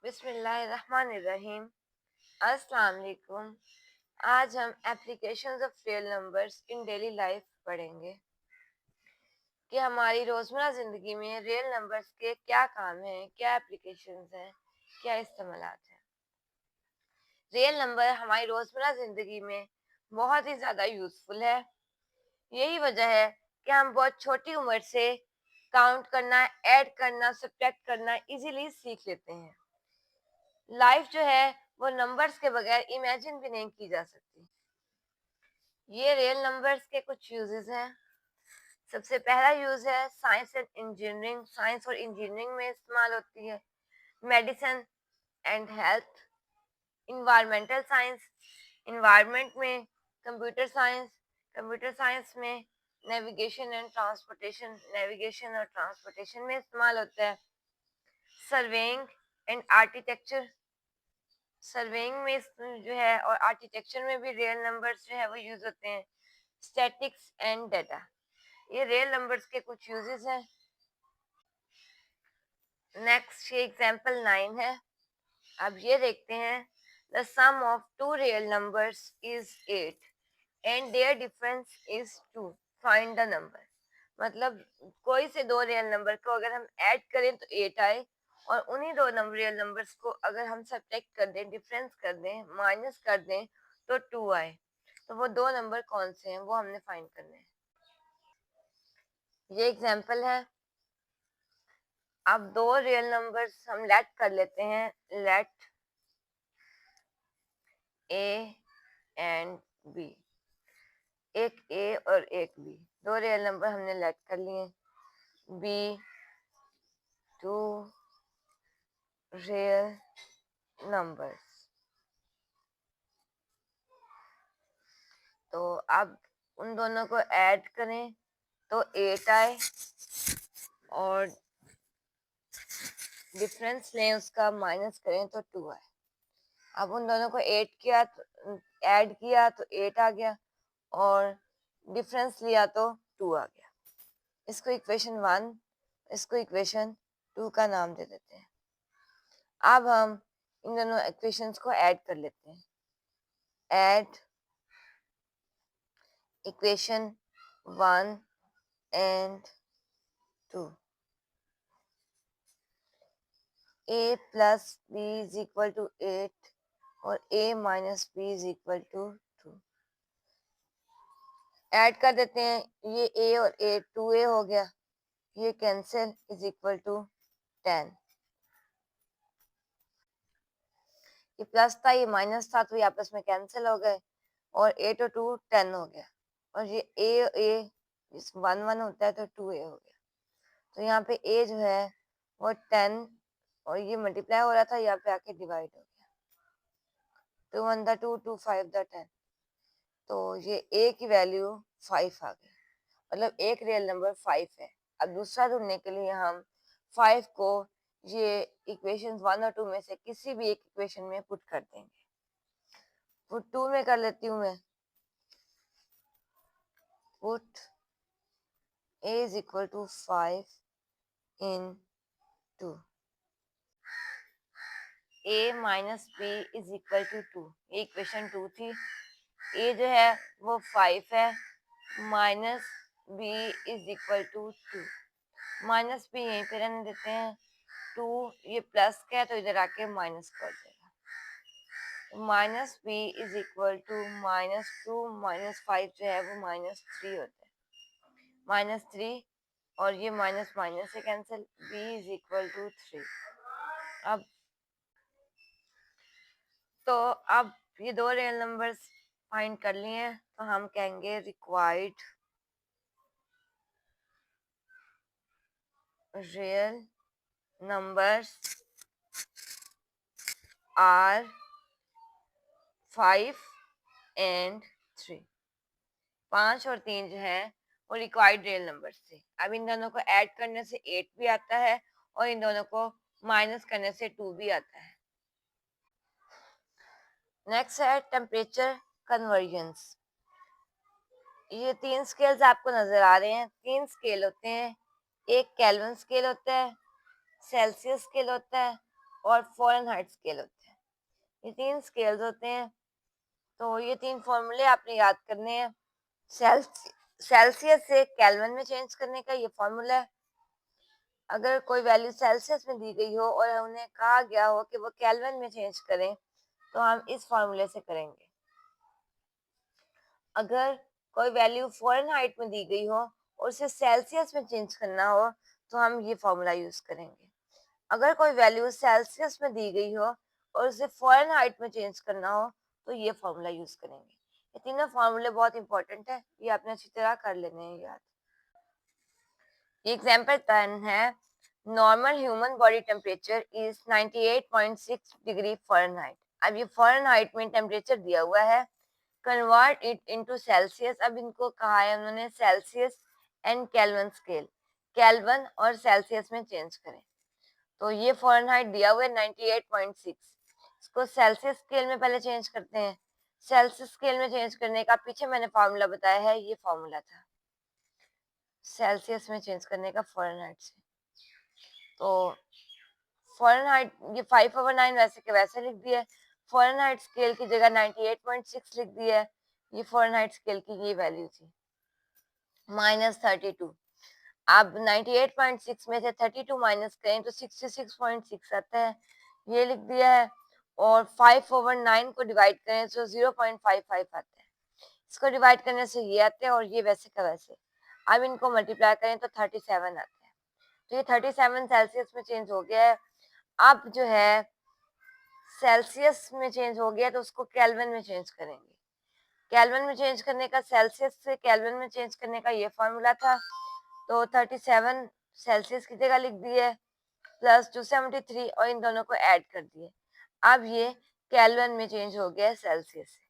बिस्मिल्लाहिर्रहमानिर्रहीम। अस्सलाम वालेकुम। आज हम applications of real numbers in daily life पढ़ेंगे कि हमारी रोज़मर्रा ज़िंदगी में रियल नंबर्स के क्या काम हैं, क्या एप्लीकेशंस हैं, क्या इस्तेमालात हैं। रियल नंबर हमारी रोज़मर्रा ज़िंदगी में बहुत ही ज़्यादा यूज़फुल है। यही वजह है कि हम बहुत छोटी उम्र से काउंट करना, ऐड करना, सब्ट्रैक्ट करना इजीली सीख लेते हैं। लाइफ जो है वो नंबर्स के बगैर इमेजिन भी नहीं की जा सकती। ये रियल नंबर्स के कुछ यूजेस हैं। सबसे पहला यूज है साइंस एंड इंजीनियरिंग। साइंस और इंजीनियरिंग में इस्तेमाल होती है। Medicine and health, environmental science, environment में, कंप्यूटर साइंस में नेविगेशन एंड ट्रांसपोर्टेशन, नेविगेशन और ट्रांसपोर्टेशन में इस्तेमाल होता है। सर्वेइंग एंड आर्किटेक्चर, सर्वेइंग में जो है और आर्किटेक्चर में भी रियल नंबर्स जो है वो यूज होते हैं। स्टैटिक्स एंड डाटा, ये रियल नंबर्स के कुछ यूजेस हैं। नेक्स्ट ये एग्जांपल 9 है। अब ये देखते हैं, the sum of two real numbers is 8 and their difference is 2, find the number. मतलब कोई से दो रियल नंबर को अगर हम ऐड करें तो 8 आए, और उन्हीं दो नंबर रियल नंबर्स को अगर हम सब्ट्रैक्ट कर दें, डिफरेंस कर दें, माइनस कर दें तो 2 आए। तो वो दो नंबर कौन से हैं वो हमने फाइंड करने हैं। ये एग्जांपल है। अब दो रियल नंबर्स हम लेट कर लेते हैं, लेट ए एंड बी। एक ए और एक बी, दो रियल नंबर हमने लेट कर लिए। Be two real numbers. तो अब उन दोनों को ऐड करें तो 8 आए, और डिफरेंस लें उसका, माइनस करें तो 2 आए। अब उन दोनों को ऐड किया तो ऐड किया तो 8 आ गया, और डिफरेंस लिया तो 2 आ गया। इसको इक्वेशन 1, इसको इक्वेशन 2 का नाम दे देते हैं। अब हम इन दोनों इक्वेशंस को ऐड कर लेते हैं। Add equation 1 and 2। a plus b is equal to 8 और a minus b is equal to 2। Add कर देते हैं, ये a और a 2a हो गया, ये कैंसिल इज इक्वल टू 10। ये प्लस था, ये माइनस था, तो ये आपस में कैंसिल हो गए, और 8 और 2 10 हो गया, और ये a 1 1 होता है तो 2a हो गया। तो यहाँ पे a जो है वो 10, और ये मल्टीप्लाई हो रहा था, यहाँ पे आके डिवाइड हो गया। 2 1 द 2, 2 5 द 10, तो ये a की वैल्यू 5 आ गई। मतलब एक रियल नंबर 5 है। अब दूसरा ढूंढने के लिए हम 5 को ये इक्वेशन 1 और 2 में से किसी भी एक इक्वेशन में पुट कर देंगे। पुट 2 में कर लेती हूँ मैं। Put a is equal to 5 in 2, a minus b is equal to 2, ये इक्वेशन 2 थी। a जो है वो 5 है, minus b is equal to 2। Minus b यहीं पे रहने देते हैं, 2 ये प्लस का है तो इधर आके माइनस कर देगा। Minus b is equal to -2 -5 जो है वो -3 होता है। -3, और ये माइनस माइनस से cancel, b is equal to 3। अब तो अब ये दो रियल नंबर्स फाइंड कर लिए हैं, तो हम कहेंगे required real numbers are 5 and 3। 5 और 3 जो है वो रिक्वायर्ड रियल नंबर्स थे। अब इन दोनों को ऐड करने से 8 भी आता है, और इन दोनों को माइनस करने से 2 भी आता है। नेक्स्ट है टेम्परेचर कन्वर्जन्स। ये 3 स्केल्स आपको नजर आ रहे हैं। 3 स्केल होते हैं, एक केल्विन स्केल होता है, सेल्सियस स्केल होता है, और फ़ारेनहाइट स्केल होते हैं। ये 3 स्केल्स होते हैं। तो ये 3 फ़ॉर्मूले आपने याद करने हैं। सेल्सियस से केल्विन में चेंज करने का ये फ़ॉर्मूला है। अगर कोई वैल्यू सेल्सियस में दी गई हो और उन्हें कहा गया हो कि वो केल्विन में चेंज करें, तो हम इस फ़ॉर्मूले से करेंगे। अगर कोई वैल्यू फ़ारेनहाइट में दी गई हो और उसे सेल्सियस में चेंज करना हो, तो हम ये फ़ॉर्मूला यूज़ करेंगे। अगर कोई वैल्यू सेल्सियस में दी गई हो और उसे फ़ारेनहाइट में चेंज करना हो, तो ये फ़ॉर्मूला यूज़ करेंगे। ये तीनों फ़ॉर्मूले बहुत इंपॉर्टेंट है, ये आपने अच्छी तरह कर लेने हैं याद। ये एग्जाम्पल 10 है। Normal human body temperature is 98.6 degree Fahrenheit. अब ये फ़ारेनहाइट में टेम्परेचर दिया हुआ है। Convert it into Celsius. अब इनको कहा है उन्होंने Celsius and kelvin scale, kelvin और सेल्सियस में चेंज करें। तो ये फ़ारेनहाइट दिया हुआ है 98.6। इसको सेल्सियस स्केल में पहले चेंज करते हैं। सेल्सियस स्केल में चेंज करने का पीछे मैंने फार्मूला बताया है, ये फार्मूला था सेल्सियस में चेंज करने का फ़ारेनहाइट से। तो फ़ारेनहाइट ये 5/9 वैसे के वैसे लिख दिया है। फ़ारेनहाइट स्केल की जगह 98.6 लिख दिया है। ये फ़ारेनहाइट स्केल की ये वैल्यू थी -32। अब 98.6 में से 32 माइनस करें तो 66.6 आता है, ये लिख दिया है। और 5/9 को डिवाइड करें तो 0.55 आता है। इसको डिवाइड करने से ये आते हैं और ये वैसे का वैसे। अब इनको मल्टीप्लाई करें तो 37 आता है। तो ये 37 सेल्सियस में चेंज हो गया है। अब जो है सेल्सियस में चेंज हो गया तो उसको केल्विन में चेंज करेंगे। केल्विन में चेंज करने का, सेल्सियस से केल्विन में चेंज करने का ये फॉर्मूला था। तो 37 सेल्सियस की जगह लिख दिए प्लस 273 और इन दोनों को ऐड कर दिए। अब ये केल्विन में चेंज हो गया सेल्सियस से।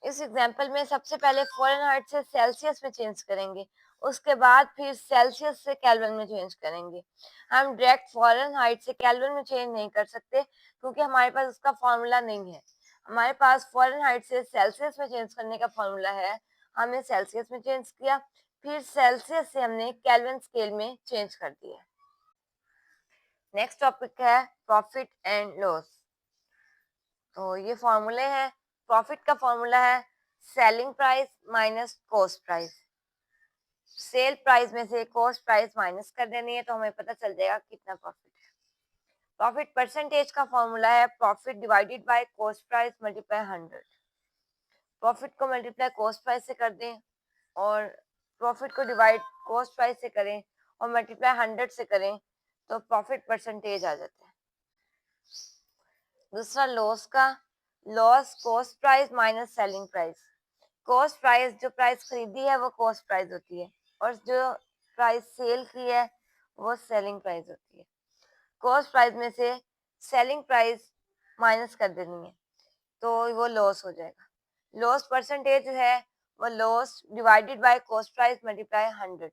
इस एग्जांपल में सबसे पहले फ़ारेनहाइट से सेल्सियस में चेंज करेंगे, उसके बाद फिर सेल्सियस से केल्विन में चेंज करेंगे। हम डायरेक्ट फ़ारेनहाइट से केल्विन में चेंज नहीं कर सकते क्योंकि हमारे पास उसका फॉर्मूला नहीं है। हमारे पास फ़ारेनहाइट से सेल्सियस में चेंज करने का फॉर्मूला है। हमने सेल्सियस में चेंज किया, फिर सेल्सियस से हमने केल्विन स्केल में चेंज कर दिया। नेक्स्ट टॉपिक है प्रॉफिट एंड लॉस। तो ये फॉर्मूले हैं। प्रॉफिट का फॉर्मूला है selling price minus cost price. Sale price में से कॉस्ट प्राइस माइनस कर देनी है तो हमें पता चल जाएगा कितना प्रॉफिट है। प्रॉफिट परसेंटेज का फॉर्मूला है profit divided by cost price multiply 100। Profit को मल्टीप्लाई कॉस्ट प्राइस से कर दें और प्रॉफिट को डिवाइड कॉस्ट प्राइस से करें और मल्टीप्लाई 100 से करें तो प्रॉफिट परसेंटेज आ जाता है। दूसरा लॉस का, loss cost price minus selling price. Cost price, जो प्राइस खरीदी है वो कॉस्ट प्राइस होती है और जो प्राइस सेल की है वो सेलिंग प्राइस होती है। कॉस्ट प्राइस में से सेलिंग प्राइस माइनस कर देनी है तो वो लॉस हो जाएगा। लॉस परसेंटेज जो है वो loss divided by cost price multiply 100।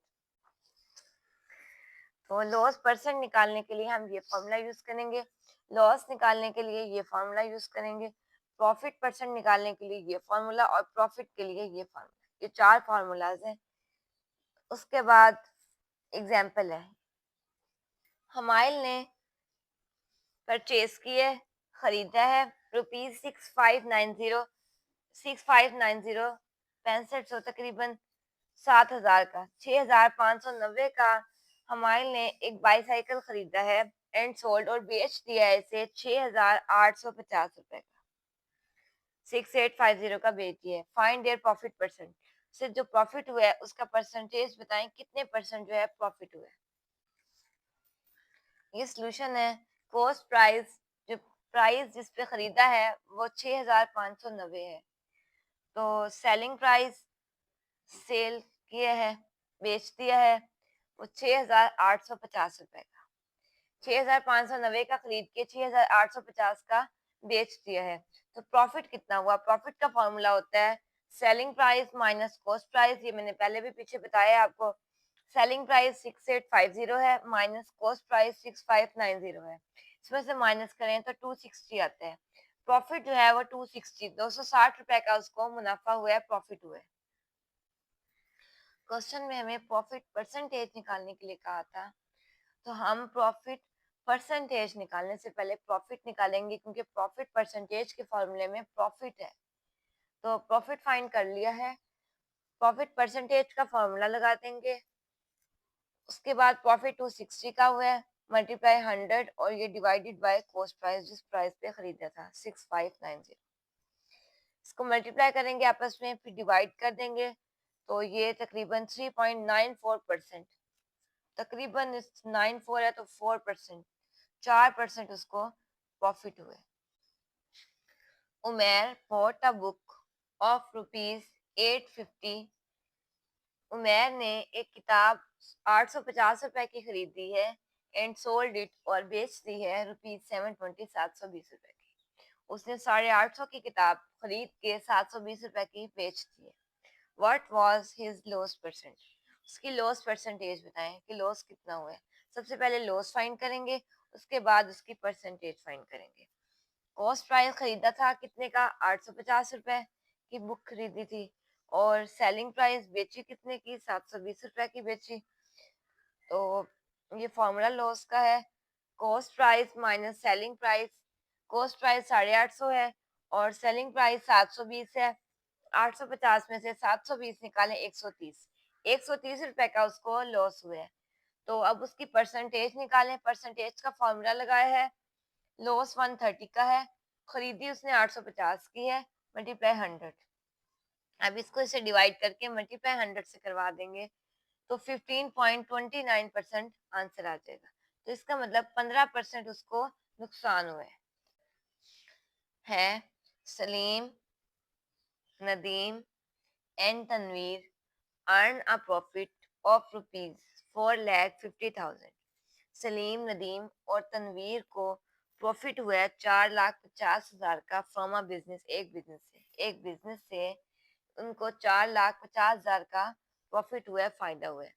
तो लॉस परसेंट निकालने के लिए हम ये फॉर्मूला यूज करेंगे, लॉस निकालने के लिए ये फॉर्मूला यूज करेंगे, प्रॉफिट परसेंट निकालने के लिए ये फॉर्मूला और प्रॉफिट के लिए ये फॉर्मूला। ये 4 फॉर्मूलाज हैं। उसके बाद एग्जाम्पल है, हमाइल ने परचेज किए, खरीदा है ₹6590, 6590 6500 तकरीबन 7000 का, 6590 का हमाइल ने एक बाईसाइकिल खरीदा है एंड सोल्ड और बेच दिया है इसे 6850 रुपए का, 6850 का बेच दिया है। Find their profit percent. से जो प्रॉफिट हुआ है उसका परसेंटेज बताएं, कितने परसेंट जो है प्रॉफिट हुआ है। ये सोल्यूशन है। कॉस्ट प्राइस, जो प्राइस जिस पे खरीदा है वो 6590 है। तो सेलिंग प्राइस, सेल किया है, बेच दिया है, वो 6850 रुपए का। 6590 का खरीद के 6850 का बेच दिया है। तो प्रॉफिट कितना हुआ? प्रॉफिट का फॉर्मूला होता है selling price minus cost price. ये मैंने पहले भी पीछे बताया है आपको। सेलिंग प्राइस 6850 है माइनस कॉस्ट प्राइस 6590 है। इसमें से माइनस करें तो 260 आता है। प्रॉफिट जो है वो 260, 260 रुपए का उसको मुनाफा हुआ है, प्रॉफिट हुआ है। क्वेश्चन में हमें प्रॉफिट परसेंटेज निकालने के लिए कहा था, तो हम प्रॉफिट परसेंटेज निकालने से पहले प्रॉफिट निकालेंगे, क्योंकि प्रॉफिट परसेंटेज के फॉर्मूले में प्रॉफिट है। तो प्रॉफिट फाइंड कर लिया है, प्रॉफिट परसेंटेज का फॉर्मूला लगा देंगे। उसके बाद प्रॉफिट 260 का हुआ है, मल्टीप्लाई 100 और ये डिवाइडेड बाय कॉस्ट प्राइस, जिस प्राइस पे खरीदा था 6590। इसको मल्टीप्लाई करेंगे आपस में, फिर डिवाइड कर देंगे, तो ये तकरीबन 3.94%, तकरीबन 94 है तो 4%, 4% उसको प्रॉफिट हुए। उमेर bought a book of ₹850। उमेर ने एक किताब 850 रुपए की खरीदी है, एंड सोल्ड इट और बेच दी है ₹720, 720 रुपए की। उसने 850 की किताब खरीद के 720 रुपए की बेच दी है। What was his loss percent, उसकी लॉस परसेंटेज बताएं कि लॉस कितना हुआ है। सबसे पहले लॉस फाइंड करेंगे, उसके बाद उसकी परसेंटेज फाइंड करेंगे। कॉस्ट प्राइस खरीदा था कितने का, 850 रुपए की बुक खरीदी थी, और सेलिंग प्राइस बेची कितने की, 720 रुपए की बेची। तो ये फॉर्मूला लॉस का है, cost price minus selling price. Cost price 850 है और सेलिंग प्राइस 720 है। 850 में से 720 निकालें, 130, 130 रुपए का उसको लॉस हुआ है। तो अब उसकी परसेंटेज निकालें, परसेंटेज का फॉर्मूला लगाया है, लॉस 130 का है, खरीदी उसने 850 की है, मल्टीप्लाई 100। अब इसको इसे डिवाइड करके मल्टीप्लाई 100 से करवा देंगे, तो 15.29% आंसर आ जाएगा। तो इसका मतलब 15% उसको नुकसान हुआ है। Saleem, Nadeem and Tanveer earn a profit of ₹4,50,000। Saleem, Nadeem और तनवीर को प्रॉफिट हुआ है 4,50,000 का फ्रॉम अ बिजनेस, एक बिजनेस से उनको 4,50,000 का प्रॉफिट हुआ है, फायदा हुआ है।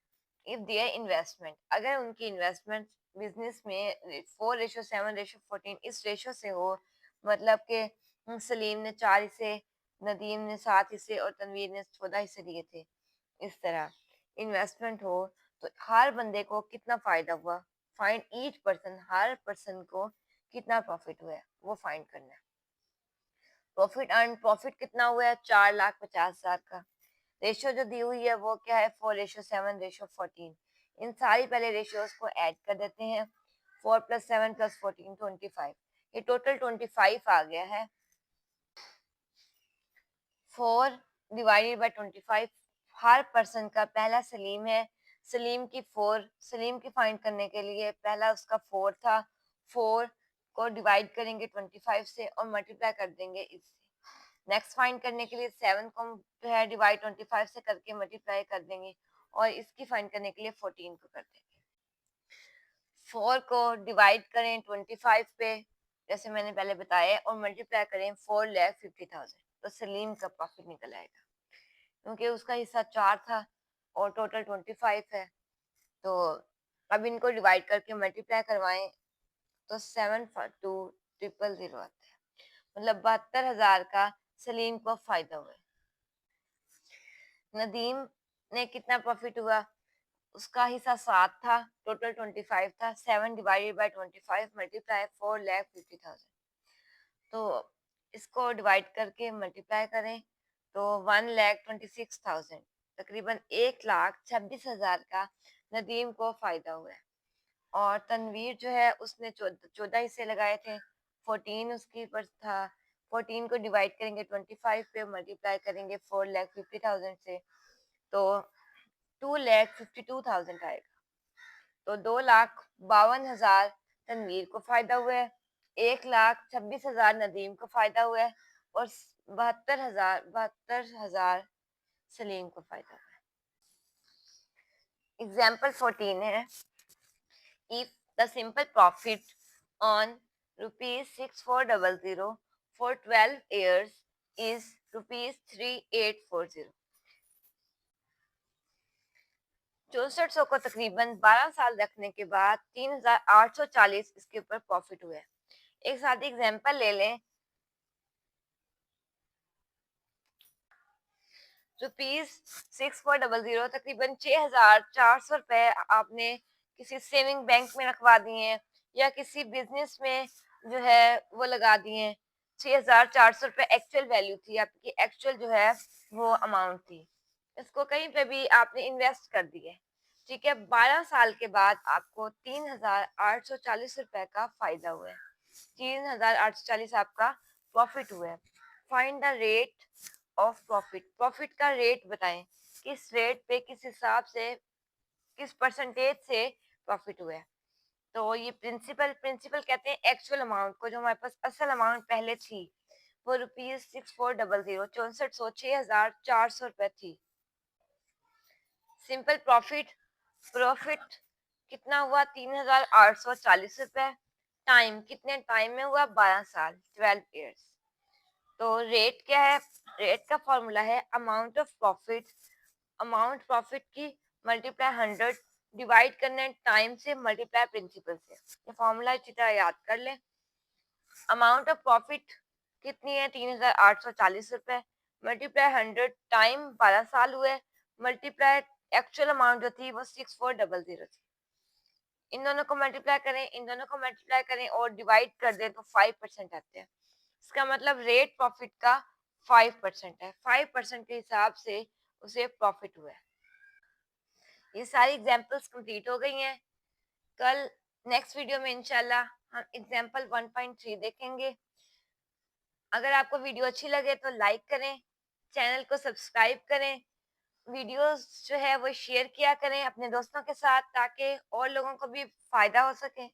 इफ दियर इन्वेस्टमेंट, अगर उनकी इन्वेस्टमेंट बिजनेस में 4:7:14 इस रेशो से हो, मतलब कि सलीम ने 4 हिस्से, नदीम ने 7 हिस्से और तनवीर ने 14 हिस्से दिए थे, इस तरह इन्वेस्टमेंट हो, तो हर बंदे को कितना फायदा हुआ, फाइंड ईच पर्सन, हर पर्सन को कितना प्रॉफिट हुआ है वो फाइंड करना है। प्रॉफिट अर्न, प्रॉफिट कितना हुआ है, 4,50,000 का। रेशियो जो दी हुई है वो क्या है, 4:7:14। इन सारी पहले रेशियोज को ऐड कर देते हैं, 4 + 7 + 14 25, ये टोटल 25 आ गया है। 4 डिवाइडेड बाय 25, हर पर्सन का, पहला सलीम है, सलीम की 4, सलीम की फाइंड करने के लिए पहला उसका 4 था, 4 को डिवाइड करेंगे 25 से और मल्टीप्लाई कर देंगे इससे। नेक्स्ट फाइंड करने के लिए 7 को जो है डिवाइड 25 से करके मल्टीप्लाई कर देंगे, और इसकी फाइंड करने के लिए 14 को कर देंगे। 4 को डिवाइड करें 25 पे, जैसे मैंने पहले बताया, और मल्टीप्लाई करें 4,50,000, तो सलीम का प्रॉफिट निकल आएगा, क्योंकि उसका हिस्सा 4 था और टोटल 25 है। तो अब इनको डिवाइड करके मल्टीप्लाई करवाएं तो 7,2,000 आता है, मतलब 72,000 का सलीम को फायदा हुआ। नदीम ने कितना प्रॉफिट हुआ, उसका हिस्सा 7 था, टोटल 25 था, 7 डिवाइडेड बाय 25 मल्टीप्लाई 4,50,000। तो इसको डिवाइड करके मल्टीप्लाई करें तो 1,26,000, तकरीबन 1,26,000 का नदीम को फायदा हुआ है। और तनवीर जो है उसने 14 हिस्से लगाए थे, 14 उसके पर था, 14 को डिवाइड करेंगे 25 पे, मल्टीप्लाई करेंगे 4,50,000 से, तो 2,52,000 आएगा। तो 2,52,000 तनवीर को फायदा हुआ है, 1,26,000 नदीम को फायदा हुआ है, और 72,000 सलीम को फायदा हुआ है। एग्जाम्पल 14 है, if the simple profit on ₹6,400 for 12 years is ₹3,840, 6400 को तकरीबन 12 साल रखने के बाद 3,840 इसके ऊपर प्रॉफिट हुआ है। एक साथ एग्जांपल ले लें, ₹6,400 तकरीबन 6,400 रुपए आपने किसी सेविंग बैंक में रखवा दिए हैं, या किसी बिजनेस में जो है वो लगा दिए, 6,400 रुपये एक्चुअल वैल्यू थी आपकी, एक्चुअल जो है वो अमाउंट थी, इसको कहीं पे भी आपने इन्वेस्ट कर दिए, ठीक है। 12 साल के बाद आपको 3,840 रुपए का फायदा हुआ है, 3,840 आपका प्रॉफिट हुआ है। Find the rate of profit, profit का रेट बताएं, किस रेट पे, किस हिसाब से, किस परसेंटेज से प्रॉफिट हुआ है। तो ये प्रिंसिपल प्रिंसिपल कहते हैं एक्चुअल अमाउंट को, जो हमारे पास असल अमाउंट पहले थी वो ₹6400, 6400, 6,400 रुपए थी। सिंपल प्रॉफिट, प्रॉफिट कितना हुआ, 3,840 रुपए। टाइम, कितने टाइम में हुआ, 12 साल, 12 ईयर्स। तो रेट क्या है, रेट का फॉर्मूला है amount of profit, amount profit की मल्टीप्लाई 100, डिवाइड करना है टाइम से, मल्टीप्लाई प्रिंसिपल से। ये फॉर्मूला इसी तरह याद कर ले। अमाउंट ऑफ प्रॉफिट कितनी है, 3,840 रुपए, मल्टीप्लाई 100, टाइम 12 साल हुए, मल्टीप्लाई एक्चुअल अमाउंट जो थी वो 6400 थी। इन दोनों को मल्टीप्लाई करें, इन दोनों को मल्टीप्लाई करें और डिवाइड कर दें तो 5% आते हैं। इसका मतलब रेट प्रॉफिट का 5% है, 5% के हिसाब से उसे प्रॉफिट हुआ है। ये सारी एग्जांपल्स कंप्लीट हो गई हैं। कल नेक्स्ट वीडियो में इंशाल्लाह हम एग्जांपल 1.3 देखेंगे। अगर आपको वीडियो अच्छी लगे तो लाइक करें, चैनल को सब्सक्राइब करें, वीडियोस जो है वो शेयर किया करें अपने दोस्तों के साथ, ताकि और लोगों को भी फायदा हो सके।